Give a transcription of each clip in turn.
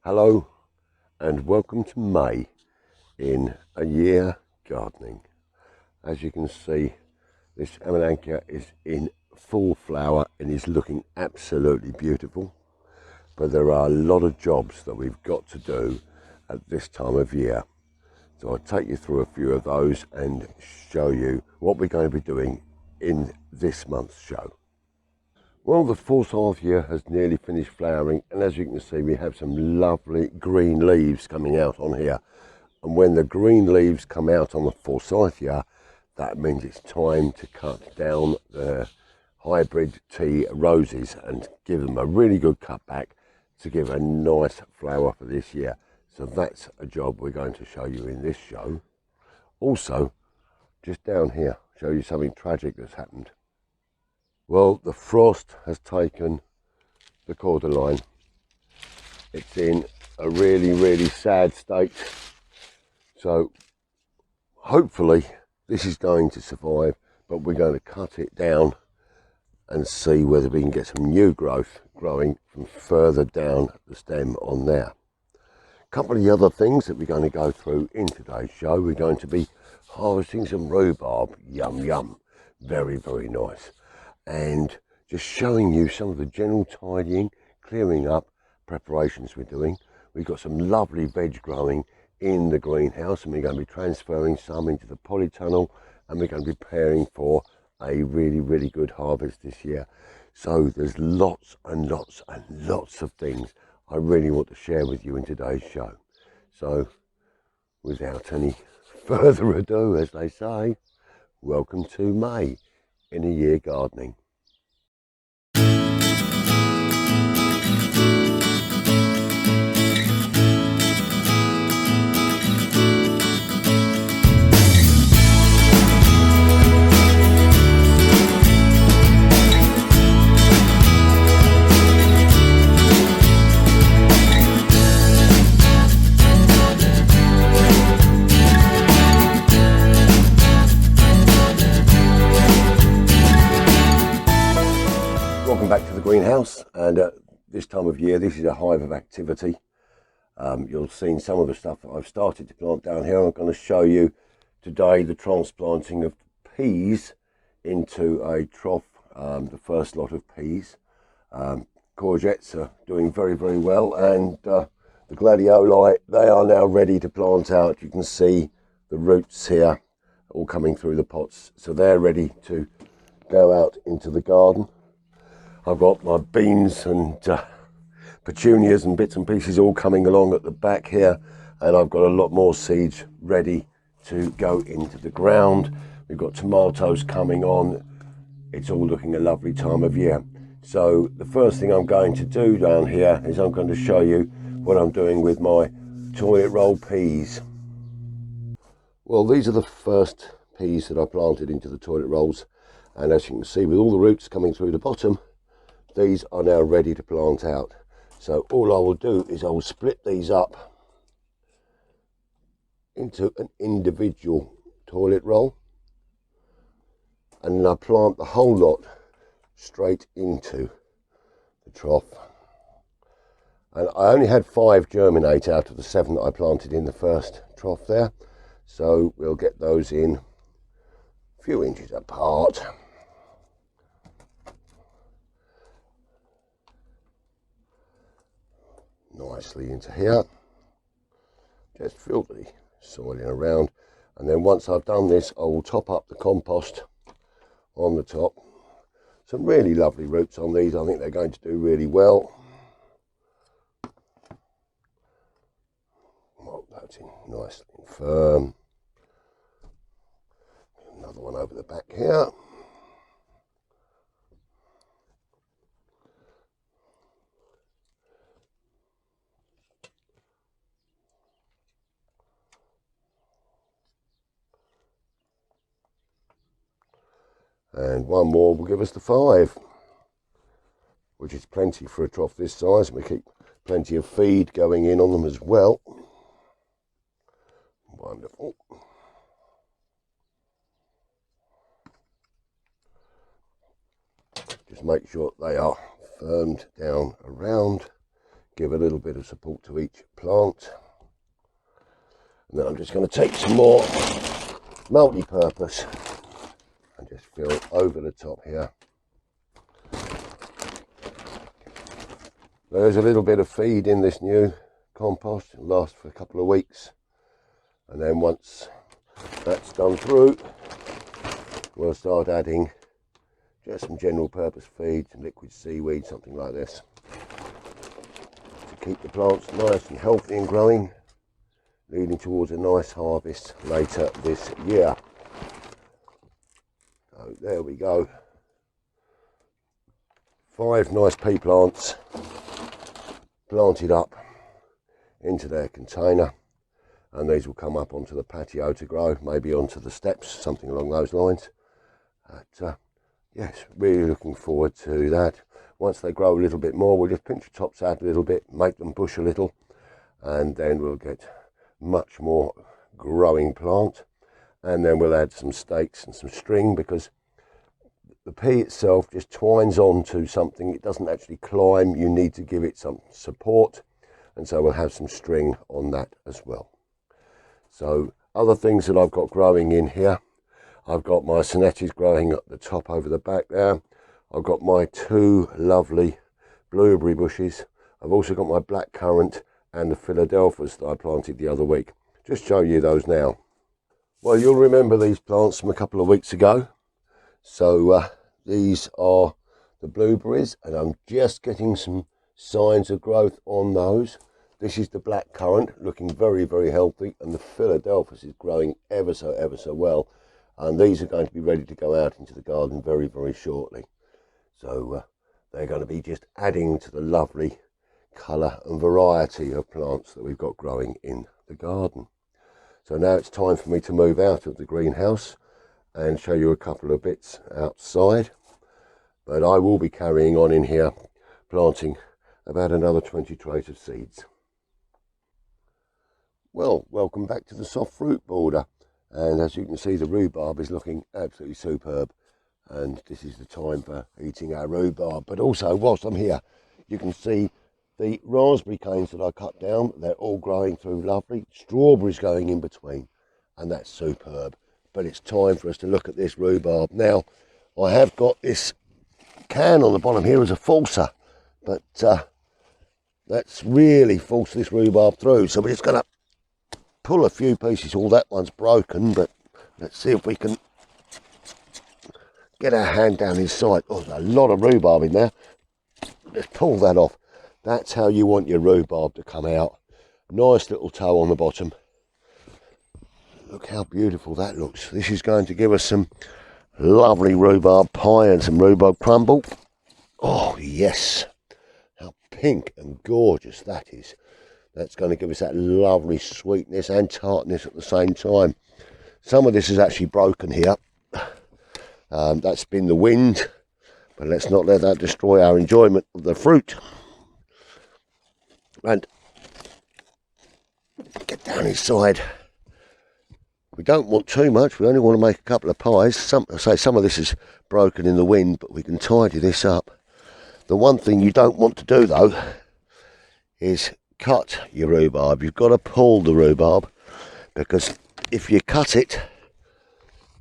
Hello and welcome to May in a year gardening. As you can see, this Amelanchier is in full flower and is looking absolutely beautiful. But there are a lot of jobs that we've got to do at this time of year. So I'll take you through a few of those and show you what we're going to be doing in this month's show. Well, the forsythia has nearly finished flowering, and as you can see, we have some lovely green leaves coming out on here. And when the green leaves come out on the forsythia, that means it's time to cut down the hybrid tea roses and give them a really good cut back to give a nice flower for this year. So that's a job we're going to show you in this show. Also, just down here, show you something tragic that's happened. Well, the frost has taken the cordyline. It's in a really sad state. So hopefully this is going to survive, but we're going to cut it down and see whether we can get some new growth growing from further down the stem on there. A couple of the other things that we're going to go through in today's show. We're going to be harvesting some rhubarb. Yum yum. Very nice. And just showing you some of the general tidying, clearing up preparations we're doing. We've got some lovely veg growing in the greenhouse, and we're going to be transferring some into the polytunnel, and we're going to be preparing for a really good harvest this year. So there's lots and lots of things I really want to share with you in today's show. So without any further ado, as they say, welcome to May in a year gardening. Welcome back to the greenhouse, and this time of year this is a hive of activity. You'll have seen some of the stuff that I've started to plant down here. I'm going to show you today the transplanting of peas into a trough, the first lot of peas. Courgettes are doing very well, and the gladioli, they are now ready to plant out. You can see the roots here all coming through the pots, so they're ready to go out into the garden. I've got my beans and petunias and bits and pieces all coming along at the back here, and I've got a lot more seeds ready to go into the ground. We've got tomatoes coming on. It's all looking a lovely time of year. So the first thing I'm going to do down here is I'm going to show you what I'm doing with my toilet roll peas. Well, these are the first peas that I planted into the toilet rolls, and as you can see, with all the roots coming through the bottom, these are now ready to plant out. So all I will do is I will split these up into an individual toilet roll, and then I plant the whole lot straight into the trough. And I only had 5 germinate out of the 7 that I planted in the first trough there. So we'll get those in a few inches apart. Nicely into here, just fill the soil in around, and then once I've done this, I will top up the compost on the top. Some really lovely roots on these. I think they're going to do really well. Well, that's in nice and firm. Another one over the back here. And one more will give us the 5, which is plenty for a trough this size. We keep plenty of feed going in on them as well. Wonderful. Just make sure they are firmed down around. give a little bit of support to each plant. And then I'm just going to take some more multi-purpose and just fill over the top here. There's a little bit of feed in this new compost. It'll last for a couple of weeks, and then once that's done through, we'll start adding just some general purpose feed, some liquid seaweed, something like this, to keep the plants nice and healthy and growing, leading towards a nice harvest later this year. So there we go. 5 nice pea plants planted up into their container, and these will come up onto the patio to grow, maybe onto the steps, something along those lines. But yes, really looking forward to that. Once they grow a little bit more, we'll just pinch the tops out a little bit, make them bush a little, and then we'll get much more growing plant. And then we'll add some stakes and some string, because the pea itself just twines onto something. It doesn't actually climb. You need to give it some support, and so we'll have some string on that as well. So other things that I've got growing in here, I've got my Sonettis growing at the top over the back there. I've got my 2 lovely blueberry bushes. I've also got my blackcurrant and the Philadelphias that I planted the other week. Just show you those now. Well, you'll remember these plants from a couple of weeks ago. So these are the blueberries, and I'm just getting some signs of growth on those. This is the blackcurrant, looking very, very healthy, and the Philadelphias is growing ever so well. And these are going to be ready to go out into the garden very, very shortly. So they're going to be just adding to the lovely colour and variety of plants that we've got growing in the garden. So now it's time for me to move out of the greenhouse and show you a couple of bits outside. But I will be carrying on in here, planting about another 20 trays of seeds. Well, welcome back to the soft fruit border. And as you can see, the rhubarb is looking absolutely superb. And this is the time for eating our rhubarb. But also, whilst I'm here, you can see the raspberry canes that I cut down. They're all growing through lovely. Strawberries going in between, and that's superb. But it's time for us to look at this rhubarb. Now, I have got this can on the bottom here as a falser, but that's really forced this rhubarb through. So we're just going to pull a few pieces. All that one's broken, but let's see if we can get our hand down inside. Oh, there's a lot of rhubarb in there. Let's pull that off. That's how you want your rhubarb to come out. Nice little toe on the bottom. Look how beautiful that looks. This is going to give us some lovely rhubarb pie and some rhubarb crumble. Oh yes, how pink and gorgeous that is. That's going to give us that lovely sweetness and tartness at the same time. Some of this is actually broken here. That's been the wind, but let's not let that destroy our enjoyment of the fruit. And get down inside. We don't want too much. We only want to make a couple of pies. Some of this is broken in the wind, but we can tidy this up. The one thing you don't want to do though is cut your rhubarb. You've got to pull the rhubarb, because if you cut it,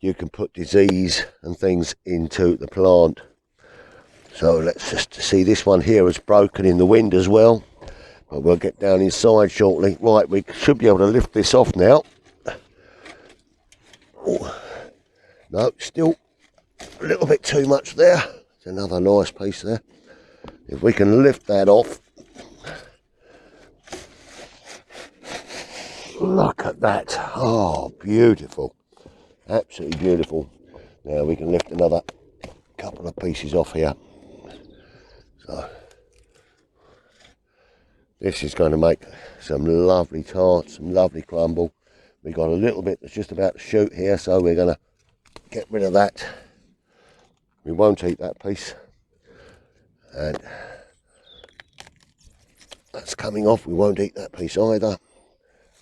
you can put disease and things into the plant. So let's just see, this one here is broken in the wind as well, but we'll get down inside shortly. Right, we should be able to lift this off now. Oh, no, still a little bit too much there. There's another nice piece there. If we can lift that off. Look at that. Oh, beautiful. Absolutely beautiful. Now we can lift another couple of pieces off here. So this is going to make some lovely tarts, some lovely crumble. We've got a little bit that's just about to shoot here, so we're going to get rid of that. We won't eat that piece. And that's coming off. We won't eat that piece either.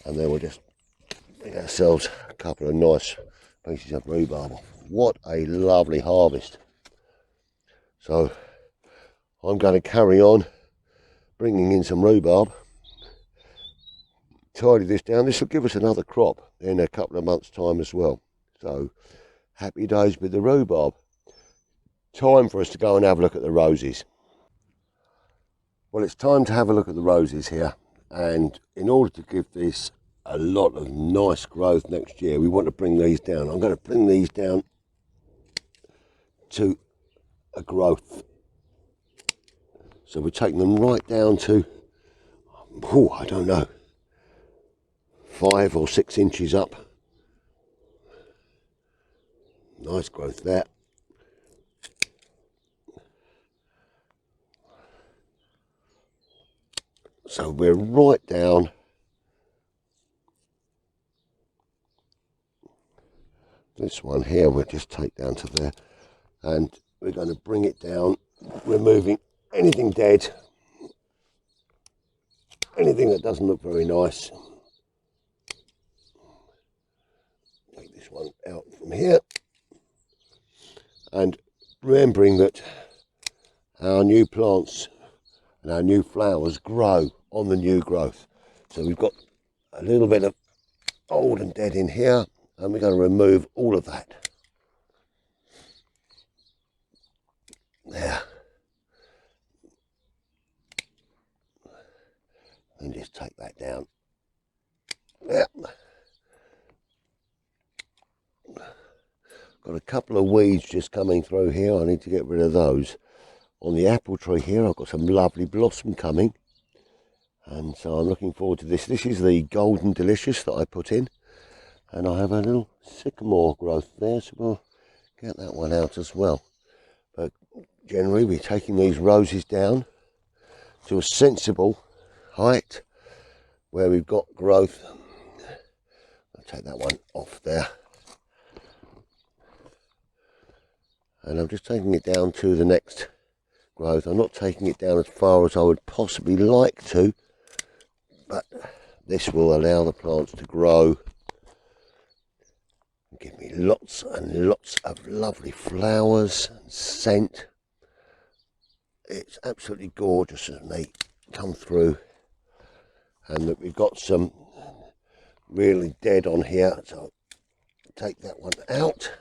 And then we'll just make ourselves a couple of nice pieces of rhubarb. What a lovely harvest. So I'm going to carry on bringing in some rhubarb, tidy this down. This will give us another crop in a couple of months' time as well. So happy days with the rhubarb. Time for us to go and have a look at the roses. Well, it's time to have a look at the roses here, and in order to give this a lot of nice growth next year, we want to bring these down. I'm going to bring these down to a growth. So we're taking them right down to, I don't know, 5 or 6 inches up. Nice growth there. So we're right down this one here, we'll just take down to there, and we're going to bring it down, removing anything dead, anything that doesn't look very nice. Take this one out from here, and remembering that our new plants and our new flowers grow on the new growth. So we've got a little bit of old and dead in here, and we're going to remove all of that. There. And just take that down. There. Got a couple of weeds just coming through here. I need to get rid of those. On the apple tree here, I've got some lovely blossom coming. And so I'm looking forward to this. This is the Golden Delicious that I put in. And I have a little sycamore growth there, so we'll get that one out as well. But generally, we're taking these roses down to a sensible height where we've got growth. I'll take that one off there. And I'm just taking it down to the next growth. I'm not taking it down as far as I would possibly like to, but this will allow the plants to grow and give me lots and lots of lovely flowers and scent. It's absolutely gorgeous as they come through, and that we've got some really dead on here, so I'll take that one out.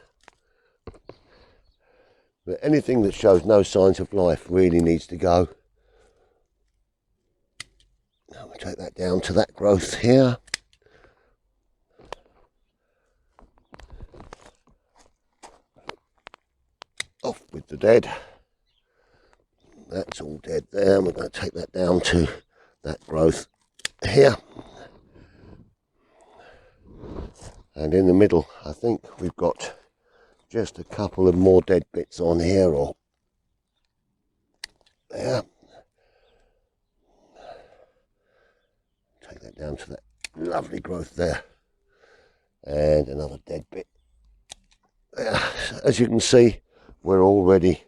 But anything that shows no signs of life really needs to go. Now we'll take that down to that growth here. Off with the dead. That's all dead there. We're going to take that down to that growth here. And in the middle, I think we've got just a couple of more dead bits on here, or there. Take that down to that lovely growth there. And another dead bit. As you can see, we're already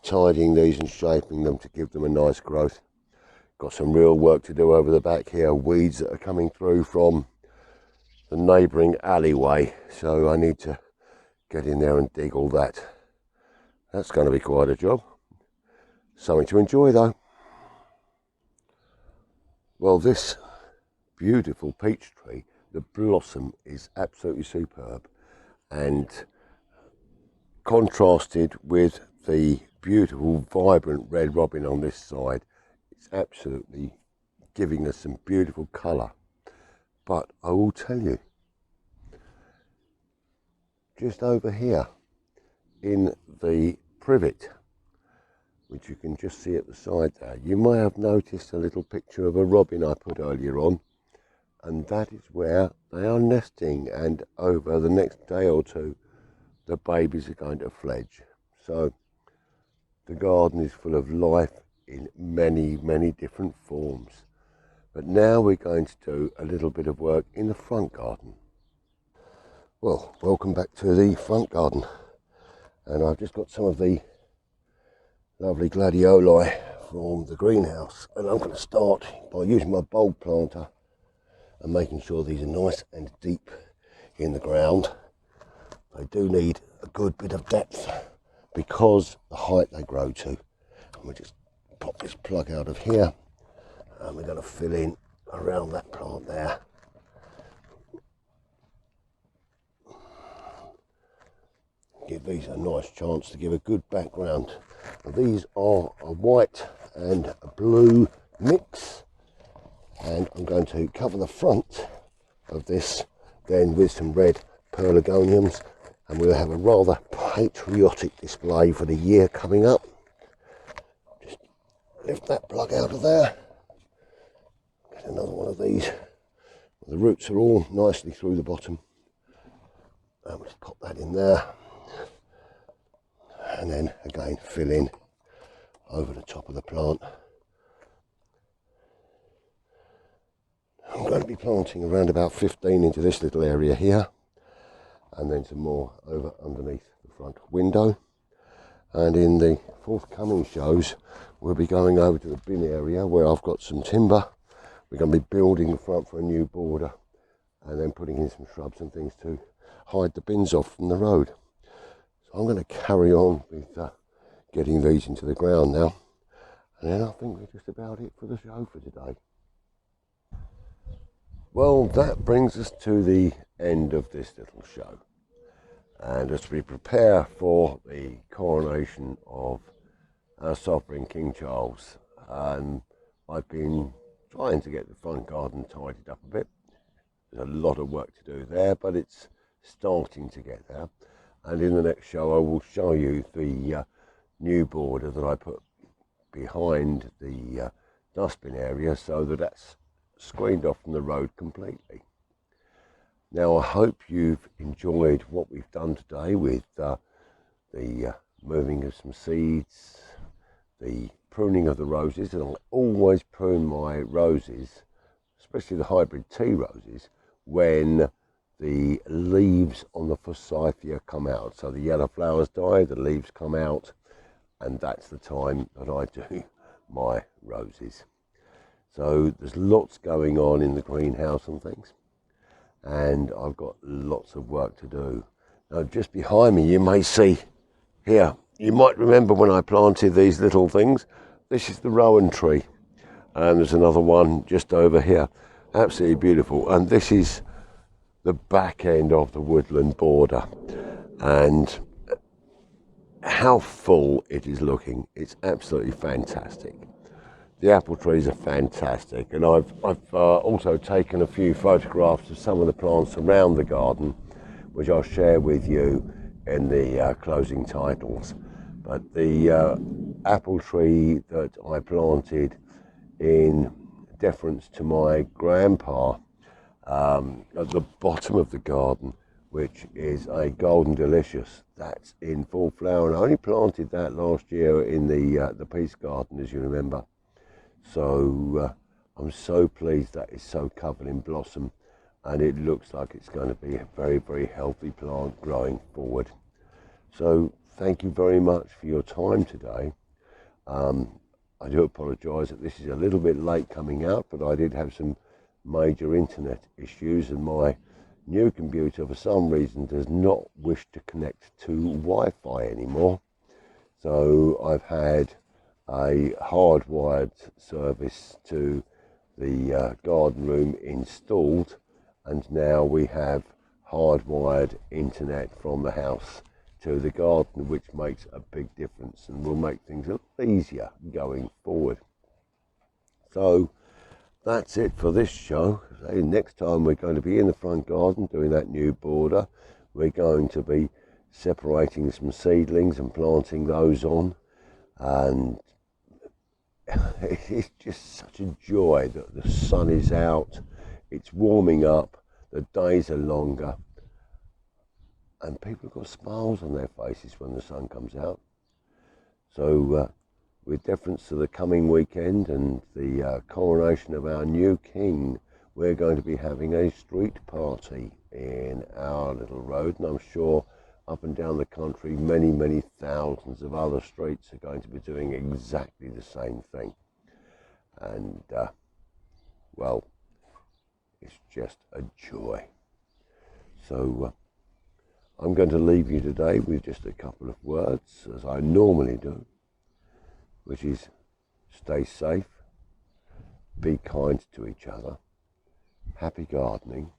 tidying these and shaping them to give them a nice growth. Got some real work to do over the back here. Weeds that are coming through from the neighbouring alleyway. So I need to get in there and dig all that. That's going to be quite a job. Something to enjoy though. Well, this beautiful peach tree, the blossom is absolutely superb, and contrasted with the beautiful vibrant red robin on this side, it's absolutely giving us some beautiful colour. But I will tell you, just over here in the privet, which you can just see at the side there, you may have noticed a little picture of a robin I put earlier on, and that is where they are nesting, and over the next day or two the babies are going to fledge. So the garden is full of life in many, many different forms. But now we're going to do a little bit of work in the front garden. Well, welcome back to the front garden, and I've just got some of the lovely gladioli from the greenhouse, and I'm going to start by using my bulb planter and making sure these are nice and deep in the ground. They do need a good bit of depth because the height they grow to. And we'll just pop this plug out of here, And we're going to fill in around that plant there. Give these a nice chance to give a good background. Now, these are a white and a blue mix, and I'm going to cover the front of this then with some red pelargoniums, and we'll have a rather patriotic display for the year coming up. Just lift that plug out of there. Get another one of these. The roots are all nicely through the bottom. And we'll just pop that in there. And then again fill in over the top of the plant. I'm going to be planting around about 15 into this little area here, and then some more over underneath the front window. And in the forthcoming shows we'll be going over to the bin area where I've got some timber. We're going to be building the front for a new border and then putting in some shrubs and things to hide the bins off from the road. I'm going to carry on with getting these into the ground now, and then I think we're just about it for the show for today. Well, that brings us to the end of this little show, and as we prepare for the coronation of our sovereign King Charles, I've been trying to get the front garden tidied up a bit. There's a lot of work to do there, but it's starting to get there. And in the next show I will show you the new border that I put behind the dustbin area, so that that's screened off from the road completely. Now I hope you've enjoyed what we've done today with the moving of some seeds, the pruning of the roses, and I always prune my roses, especially the hybrid tea roses, when the leaves on the forsythia come out. So the yellow flowers die, the leaves come out, and that's the time that I do my roses. So there's lots going on in the greenhouse and things, and I've got lots of work to do. Now just behind me you may see here, you might remember when I planted these little things, this is the rowan tree, and there's another one just over here, absolutely beautiful, and this is the back end of the woodland border, and how full it is looking. It's absolutely fantastic. The apple trees are fantastic, and I've also taken a few photographs of some of the plants around the garden, which I'll share with you in the closing titles. But the apple tree that I planted in deference to my grandpa at the bottom of the garden, which is a Golden Delicious, that's in full flower, and I only planted that last year in the Peace Garden, as you remember. So I'm so pleased that it's so covered in blossom, and it looks like it's going to be a very, very healthy plant growing forward. So thank you very much for your time today. I do apologise that this is a little bit late coming out, but I did have some major internet issues, and my new computer for some reason does not wish to connect to Wi-Fi anymore. So I've had a hardwired service to the garden room installed, and now we have hardwired internet from the house to the garden, which makes a big difference and will make things a little easier going forward. So that's it for this show. Next time we're going to be in the front garden doing that new border. We're going to be separating some seedlings and planting those on, and it's just such a joy that the sun is out, it's warming up, the days are longer, and people have got smiles on their faces when the sun comes out. So with deference to the coming weekend and the coronation of our new king, we're going to be having a street party in our little road, and I'm sure up and down the country many, many thousands of other streets are going to be doing exactly the same thing. And well, it's just a joy. So I'm going to leave you today with just a couple of words, as I normally do, which is stay safe, be kind to each other. Happy gardening,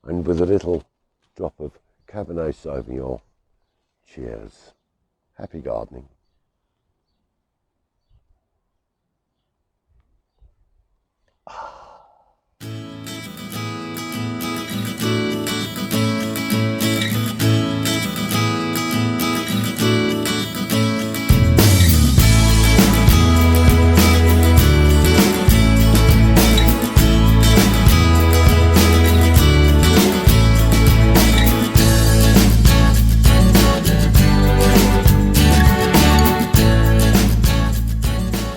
and with a little drop of Cabernet Sauvignon, cheers. Happy gardening.